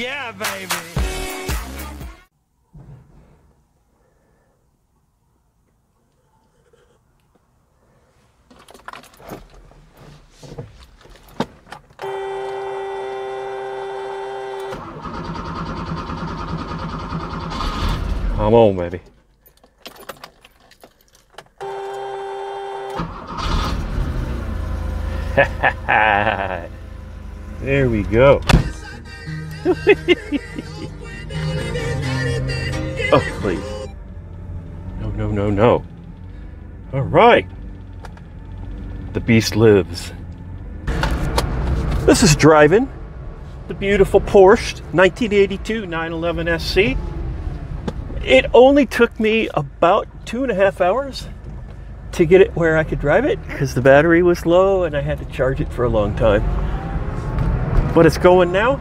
Yeah, baby. Come on, baby. There we go. Oh, please. No, no, no, no. All right. The beast lives. This is driving the beautiful Porsche 1982 911 SC. It only took me about 2.5 hours to get it where I could drive it because the battery was low and I had to charge it for a long time. But it's going now.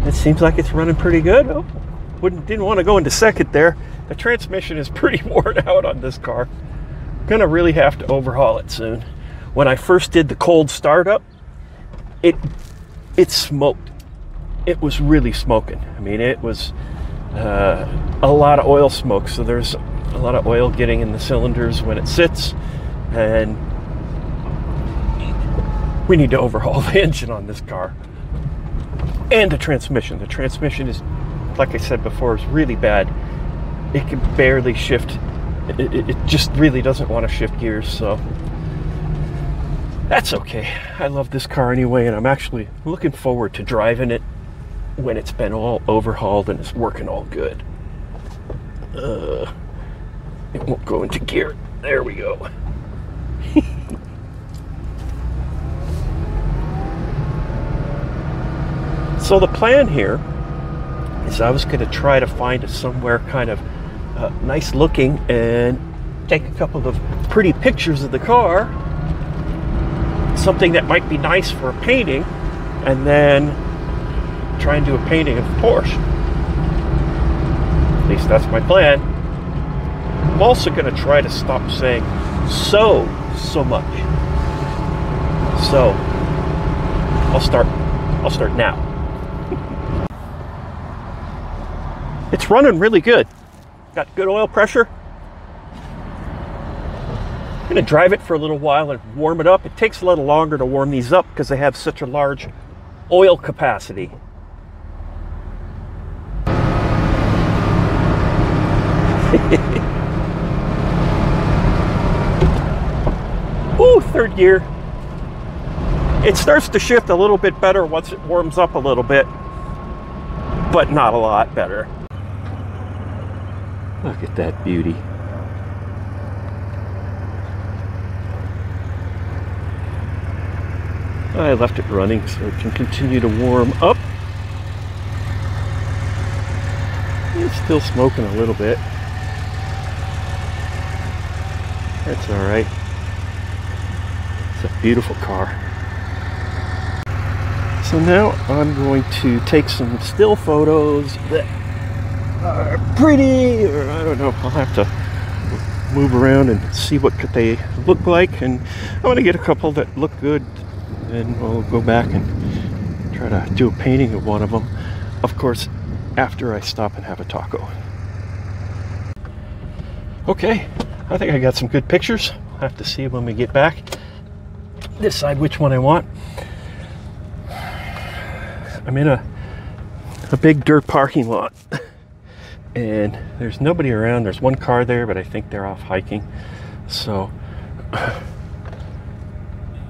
It seems like it's running pretty good. Oh, didn't want to go into second there. The transmission is pretty worn out on this car. Gonna really have to overhaul it soon. When I first did the cold startup, it smoked. It was really smoking. I mean, it was a lot of oil smoke. So there's a lot of oil getting in the cylinders when it sits, and we need to overhaul the engine on this car. And the transmission. The transmission is, like I said before, is really bad. It can barely shift. It just really doesn't want to shift gears, so that's okay. I love this car anyway, and I'm actually looking forward to driving it when it's been all overhauled and it's working all good. It won't go into gear. There we go. So the plan here is I was going to try to find somewhere kind of nice looking and take a couple of pretty pictures of the car, something that might be nice for a painting, and then try and do a painting of the Porsche. At least that's my plan. I'm also going to try to stop saying so much. So I'll start now. It's running really good. Got good oil pressure. I'm gonna drive it for a little while and warm it up. It takes a little longer to warm these up because they have such a large oil capacity. Ooh, third gear. It starts to shift a little bit better once it warms up a little bit, but not a lot better. Look at that beauty. I left it running so it can continue to warm up. It's still smoking a little bit. That's all right. It's a beautiful car. So now I'm going to take some still photos that are pretty, or I don't know, I'll have to move around and see what they look like, and I want to get a couple that look good, and we'll go back and try to do a painting of one of them, of course, after I stop and have a taco. Okay, I think I got some good pictures. I'll have to see when we get back, decide which one I want. I'm in a big dirt parking lot. And there's nobody around. There's one car there, but I think they're off hiking. So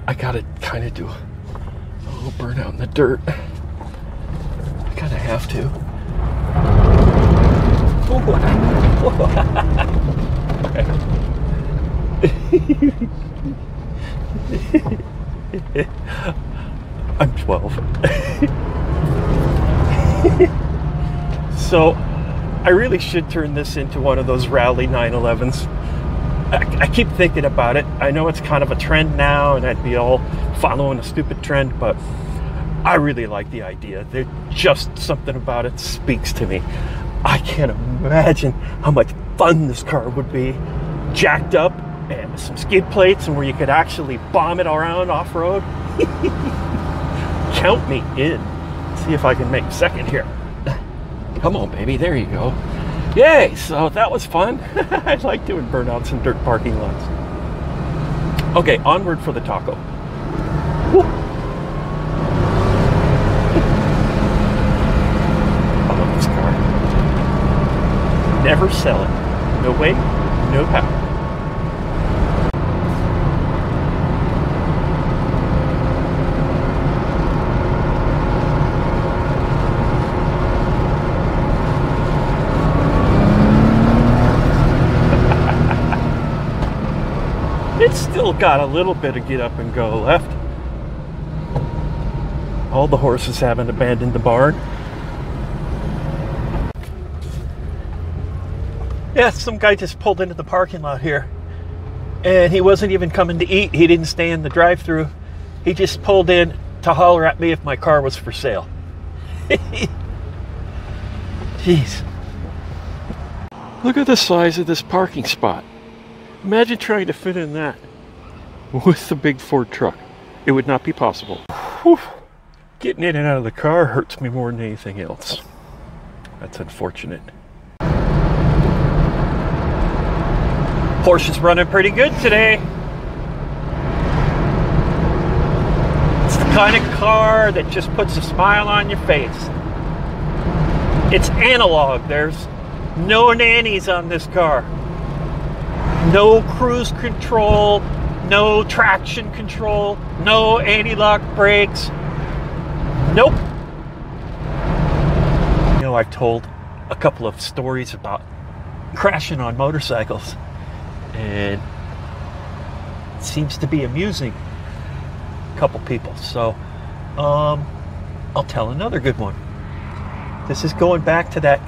I gotta kind of do a little burnout in the dirt. I kind of have to. I'm 12. So I really should turn this into one of those rally 911s. I keep thinking about it. I know it's kind of a trend now, and I'd be all following a stupid trend, but I really like the idea. There's just something about it speaks to me. I can't imagine how much fun this car would be, jacked up and with some skid plates, and where you could actually bomb it around off-road. Count me in. See if I can make second here. Come on, baby. There you go. Yay! So that was fun. I like doing burnouts in dirt parking lots. Okay, onward for the taco. Woo. I love this car. Never sell it. No way, no how. It's still got a little bit of get up and go left. All the horses haven't abandoned the barn. Yeah, some guy just pulled into the parking lot here, and he wasn't even coming to eat. He didn't stay in the drive-thru. He just pulled in to holler at me if my car was for sale. Jeez. Look at the size of this parking spot. Imagine trying to fit in that with the big Ford truck. It would not be possible. Whew. Getting in and out of the car hurts me more than anything else. That's unfortunate. Porsche's running pretty good today. It's the kind of car that just puts a smile on your face. It's analog. There's no nannies on this car. No cruise control, no traction control, no anti-lock brakes. Nope. You know, I've told a couple of stories about crashing on motorcycles, and it seems to be amusing a couple people. So, I'll tell another good one. This is going back to that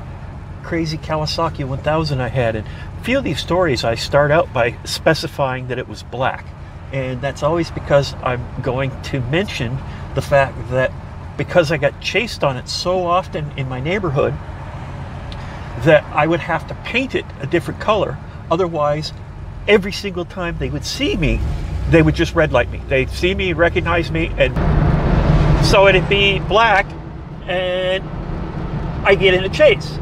crazy Kawasaki 1000 I had, and a few of these stories I start out by specifying that it was black, and that's always because I'm going to mention the fact that because I got chased on it so often in my neighborhood that I would have to paint it a different color. Otherwise, every single time they would see me, they would just red light me. They'd see me, recognize me, and so it'd be black, and I get in a chase.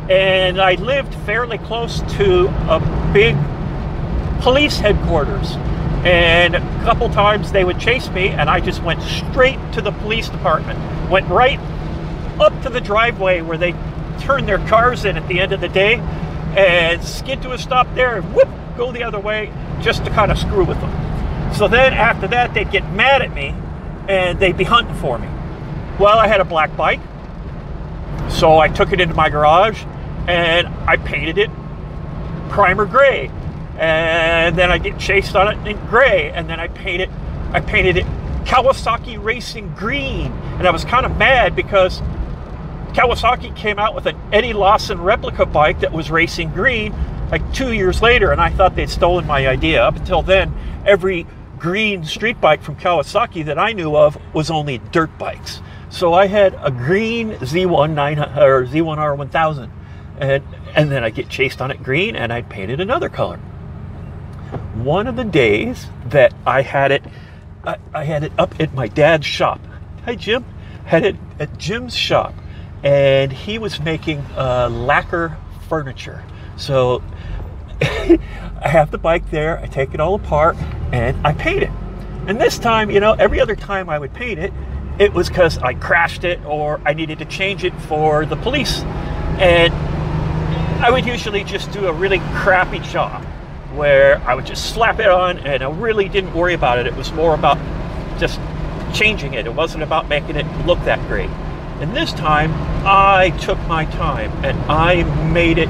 And I lived fairly close to a big police headquarters, and a couple times they would chase me, and I just went straight to the police department, went right up to the driveway where they turn their cars in at the end of the day, and skid to a stop there and whoop, go the other way, just to kind of screw with them. So then after that, they'd get mad at me and they'd be hunting for me. Well, I had a black bike, so I took it into my garage and I painted it primer gray, and then I get chased on it in gray, and then I painted it Kawasaki Racing green. And I was kind of mad because Kawasaki came out with an Eddie Lawson replica bike that was racing green like 2 years later, and I thought they'd stolen my idea. Up until then, every green street bike from Kawasaki that I knew of was only dirt bikes. So I had a green Z1R 1000, and then I get chased on it green, and I painted another color. One of the days that I had it up at my dad's shop. Hi, Jim. Had it at Jim's shop, and he was making lacquer furniture. So I have the bike there. I take it all apart and I paint it. And this time, you know, every other time I would paint it, it was because I crashed it or I needed to change it for the police. And I would usually just do a really crappy job where I would just slap it on and I really didn't worry about it. It was more about just changing it. It wasn't about making it look that great. And this time I took my time and I made it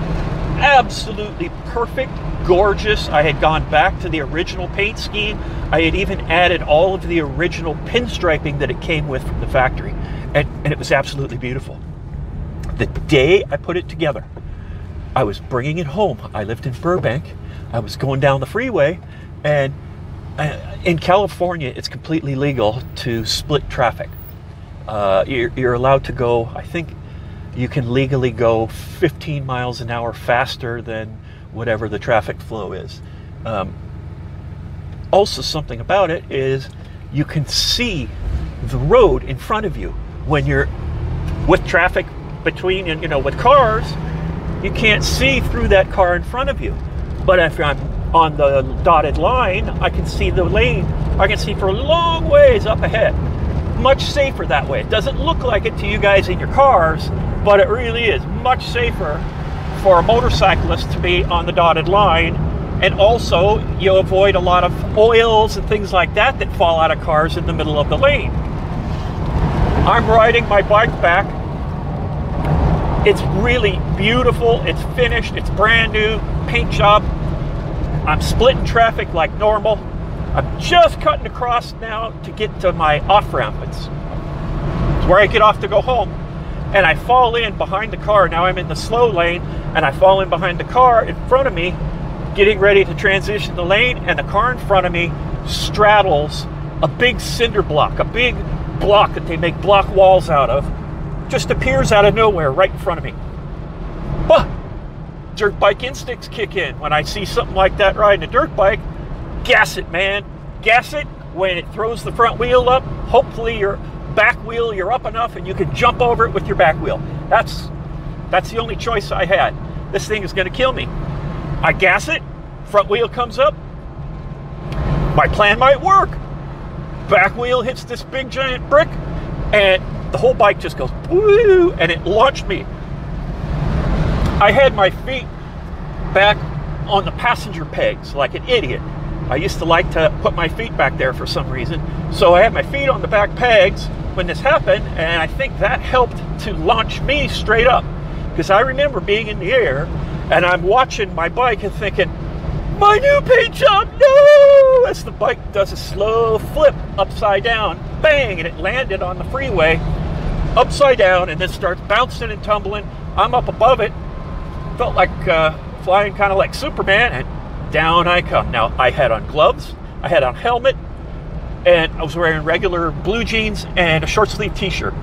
absolutely perfect, gorgeous. I had gone back to the original paint scheme. I had even added all of the original pinstriping that it came with from the factory. And it was absolutely beautiful. The day I put it together, I was bringing it home. I lived in Burbank. I was going down the freeway, and in California, it's completely legal to split traffic. You're allowed to go, I think you can legally go 15 miles an hour faster than whatever the traffic flow is. Also, something about it is you can see the road in front of you when you're with traffic between, and you know, with cars, you can't see through that car in front of you. But if I'm on the dotted line, I can see the lane. I can see for a long ways up ahead. Much safer that way. It doesn't look like it to you guys in your cars, but it really is much safer for a motorcyclist to be on the dotted line. And also, you avoid a lot of oils and things like that that fall out of cars in the middle of the lane. I'm riding my bike back. It's really beautiful. It's finished. It's brand new. Paint job. I'm splitting traffic like normal. I'm just cutting across now to get to my off-ramp. It's where I get off to go home. And I fall in behind the car. Now I'm in the slow lane, and I fall in behind the car in front of me, getting ready to transition the lane, and the car in front of me straddles a big cinder block, a big block that they make block walls out of. Just appears out of nowhere right in front of me. Huh. Dirt bike instincts kick in. When I see something like that riding a dirt bike, gas it, man. Gas it when it throws the front wheel up. Hopefully your back wheel, you're up enough and you can jump over it with your back wheel. That's the only choice I had. This thing is going to kill me. I gas it, front wheel comes up. My plan might work. Back wheel hits this big giant brick, and the whole bike just goes woo, and it launched me. I had my feet back on the passenger pegs like an idiot. I used to like to put my feet back there for some reason. So I had my feet on the back pegs when this happened, and I think that helped to launch me straight up. Because I remember being in the air, and I'm watching my bike and thinking, my new paint job, no! As the bike does a slow flip upside down, bang, and it landed on the freeway upside down, and then starts bouncing and tumbling. I'm up above it. Felt like flying kind of like Superman, and down I come. Now, I had on gloves, I had on helmet, and I was wearing regular blue jeans and a short sleeve t-shirt.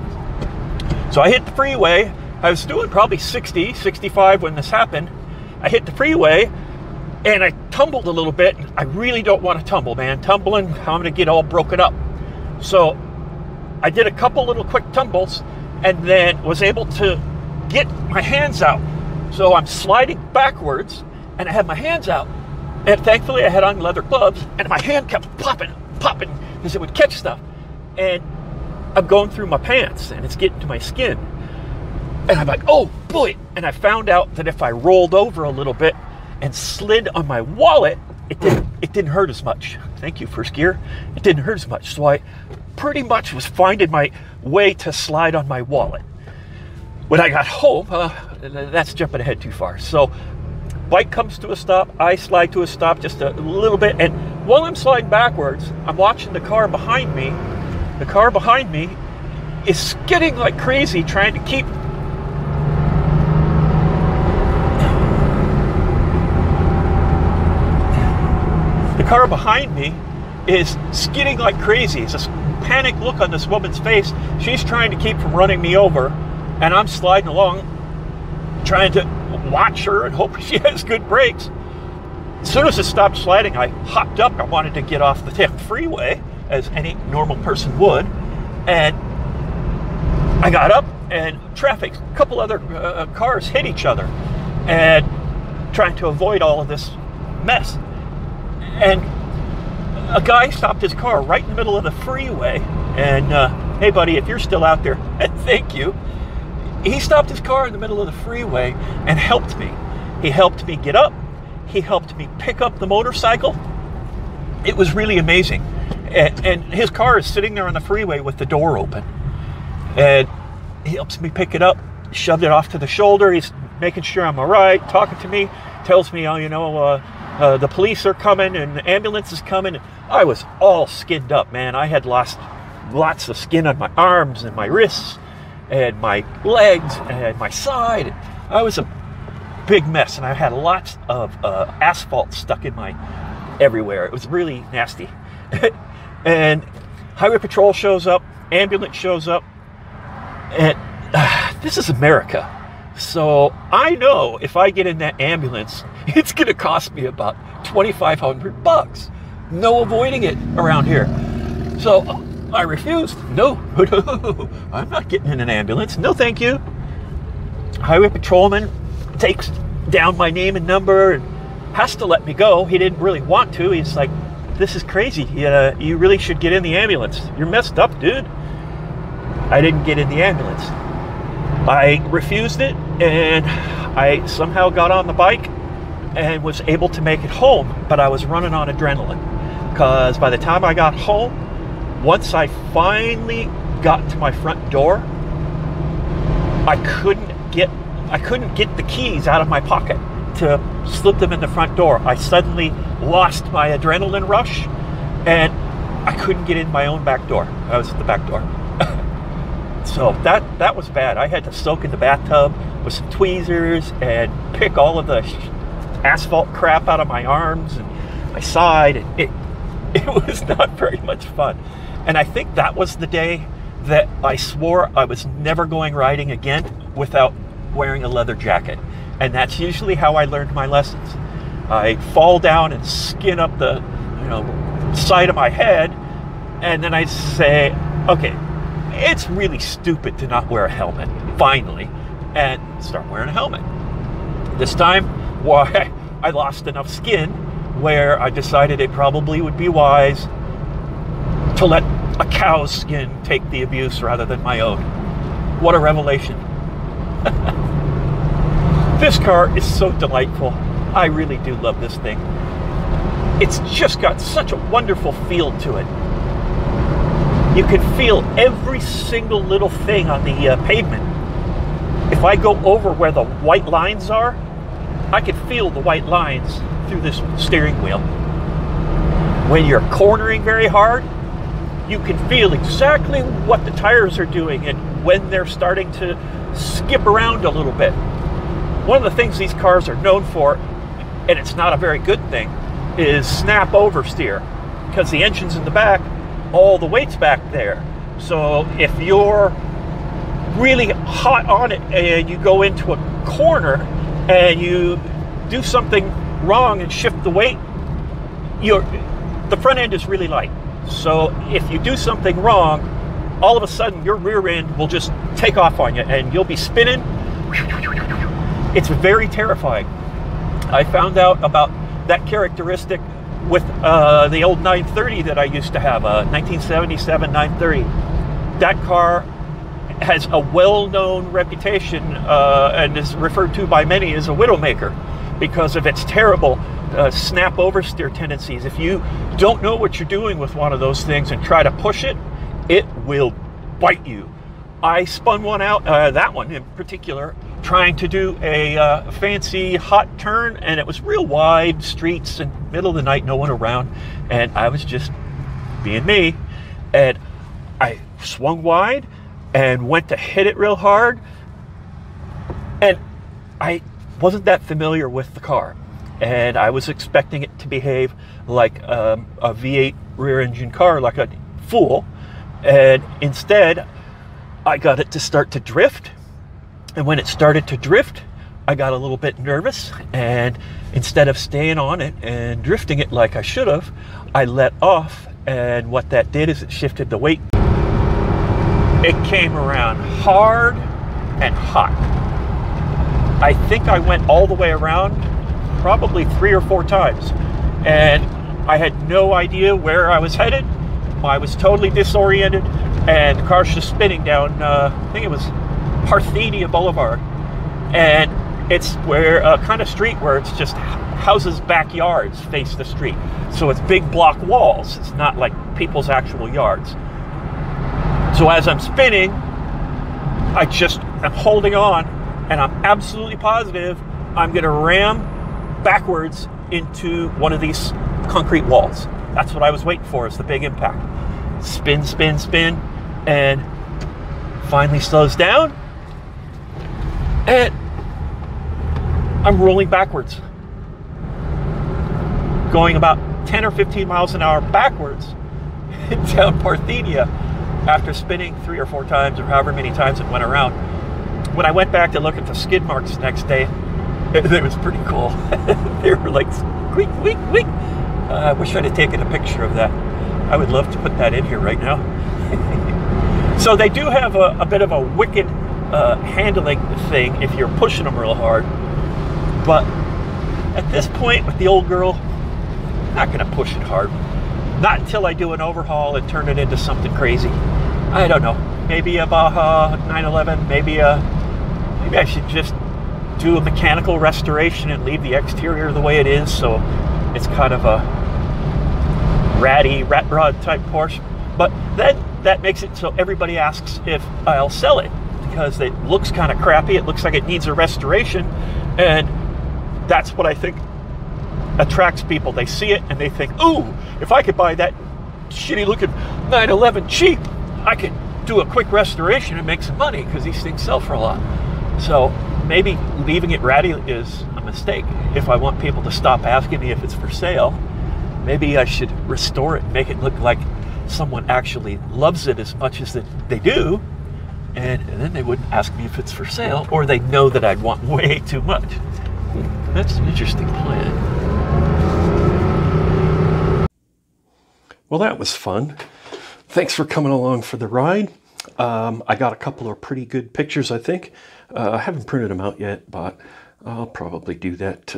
So I hit the freeway. I was doing probably 60, 65 when this happened. I hit the freeway, and I tumbled a little bit. I really don't want to tumble, man. Tumbling, I'm going to get all broken up. So I did a couple little quick tumbles, and then was able to get my hands out. So I'm sliding backwards, and I had my hands out. And thankfully I had on leather gloves, and my hand kept popping, because it would catch stuff. And I'm going through my pants, and it's getting to my skin. And I'm like, oh boy. And I found out that if I rolled over a little bit and slid on my wallet, it didn't hurt as much. Thank you, first gear. It didn't hurt as much. So I pretty much was finding my way to slide on my wallet. When I got home, that's jumping ahead too far. So bike comes to a stop, I slide to a stop just a little bit, and while I'm sliding backwards, I'm watching the car behind me. The car behind me is skidding like crazy, trying to keep car behind me is skidding like crazy. It's a panic look on this woman's face. She's trying to keep from running me over, and I'm sliding along, trying to watch her and hope she has good brakes. As soon as it stopped sliding, I hopped up. I wanted to get off the damn freeway, as any normal person would, and I got up, and traffic, a couple other cars hit each other, and trying to avoid all of this mess. And a guy stopped his car right in the middle of the freeway. And hey, buddy, if you're still out there, thank you. He stopped his car in the middle of the freeway and helped me. He helped me get up. He helped me pick up the motorcycle. It was really amazing. And his car is sitting there on the freeway with the door open. And he helps me pick it up, shoved it off to the shoulder. He's making sure I'm all right, talking to me, tells me, oh, you know, the police are coming and the ambulance is coming. I was all skinned up, man. I had lost lots of skin on my arms and my wrists and my legs and my side. I was a big mess, and I had lots of asphalt stuck in my everywhere. It was really nasty. And highway patrol shows up, ambulance shows up, and this is America. So I know if I get in that ambulance, it's going to cost me about $2,500. No avoiding it around here. So I refused. No, I'm not getting in an ambulance. No, thank you. Highway patrolman takes down my name and number and has to let me go. He didn't really want to. He's like, this is crazy. You really should get in the ambulance. You're messed up, dude. I didn't get in the ambulance. I refused it, and I somehow got on the bike and was able to make it home, but I was running on adrenaline, because by the time I got home, once I finally got to my front door, I couldn't get the keys out of my pocket to slip them in the front door. I suddenly lost my adrenaline rush, and I couldn't get in my own back door. I was at the back door. So that was bad. I had to soak in the bathtub with some tweezers and pick all of the asphalt crap out of my arms and my side. And it was not very much fun. And I think that was the day that I swore I was never going riding again without wearing a leather jacket. And that's usually how I learned my lessons. I'd fall down and skin up the side of my head, and then I'd say, okay, it's really stupid to not wear a helmet, finally, and start wearing a helmet. This time, why, I lost enough skin where I decided it probably would be wise to let a cow's skin take the abuse rather than my own. What a revelation. This car is so delightful. I really do love this thing. It's just got such a wonderful feel to it. You can feel every single little thing on the pavement. If I go over where the white lines are, I can feel the white lines through this steering wheel. When you're cornering very hard, you can feel exactly what the tires are doing and when they're starting to skip around a little bit. One of the things these cars are known for, and it's not a very good thing, is snap oversteer, because the engine's in the back, all the weight's back there. So if you're really hot on it and you go into a corner and you do something wrong and shift the weight, the front end is really light. So if you do something wrong, all of a sudden your rear end will just take off on you and you'll be spinning. It's very terrifying. I found out about that characteristic with the old 930 that I used to have, a 1977 930. That car has a well-known reputation and is referred to by many as a widowmaker because of its terrible snap oversteer tendencies. If you don't know what you're doing with one of those things and try to push it, it will bite you. I spun one out, that one in particular, trying to do a fancy hot turn, and it was real wide streets and middle of the night, no one around, and I was just being me, and I swung wide and went to hit it real hard, and I wasn't that familiar with the car, and I was expecting it to behave like a V8 rear engine car, like a fool, and instead I got it to start to drift. And when it started to drift, I got a little bit nervous, and instead of staying on it and drifting it like I should have, I let off, and what that did is it shifted the weight. It came around hard and hot. I think I went all the way around probably 3 or 4 times, and I had no idea where I was headed. I was totally disoriented, and the car's just spinning down, I think it was Parthenia Boulevard, and it's where a kind of street where it's just houses' backyards face the street, so it's big block walls. It's not like people's actual yards. So as I'm spinning, I just am holding on, and I'm absolutely positive I'm going to ram backwards into one of these concrete walls. That's what I was waiting for, is the big impact. Spin, spin, spin, and finally slows down, and I'm rolling backwards, going about 10 or 15 miles an hour backwards down Parthenia after spinning 3 or 4 times, or however many times it went around. When I went back to look at the skid marks the next day, it was pretty cool. They were like squeak, squeak, squeak. I wish I'd have taken a picture of that. I would love to put that in here right now. So they do have a bit of a wicked handling thing if you're pushing them real hard. But at this point with the old girl, I'm not going to push it hard. Not until I do an overhaul and turn it into something crazy. I don't know. Maybe a Baja 911. Maybe I should just do a mechanical restoration and leave the exterior the way it is, so it's kind of a ratty rat rod type Porsche. But then that makes it so everybody asks if I'll sell it, because it looks kind of crappy. It looks like it needs a restoration, and that's what I think attracts people. They see it and they think, ooh, if I could buy that shitty looking 911 cheap, I could do a quick restoration and make some money, because these things sell for a lot. So maybe leaving it ratty is a mistake. If I want people to stop asking me if it's for sale, maybe I should restore it, make it look like someone actually loves it as much as they do, and then they wouldn't ask me if it's for sale, or they know that I'd want way too much. That's an interesting plan. Well, that was fun. Thanks for coming along for the ride. I got a couple of pretty good pictures, I think. I haven't printed them out yet, but I'll probably do that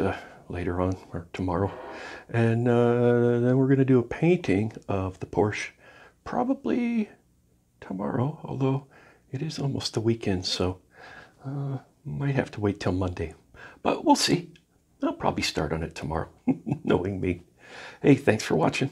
later on or tomorrow. And then we're going to do a painting of the Porsche probably tomorrow, although it is almost the weekend, so might have to wait till Monday. But we'll see. I'll probably start on it tomorrow, knowing me. Hey, thanks for watching.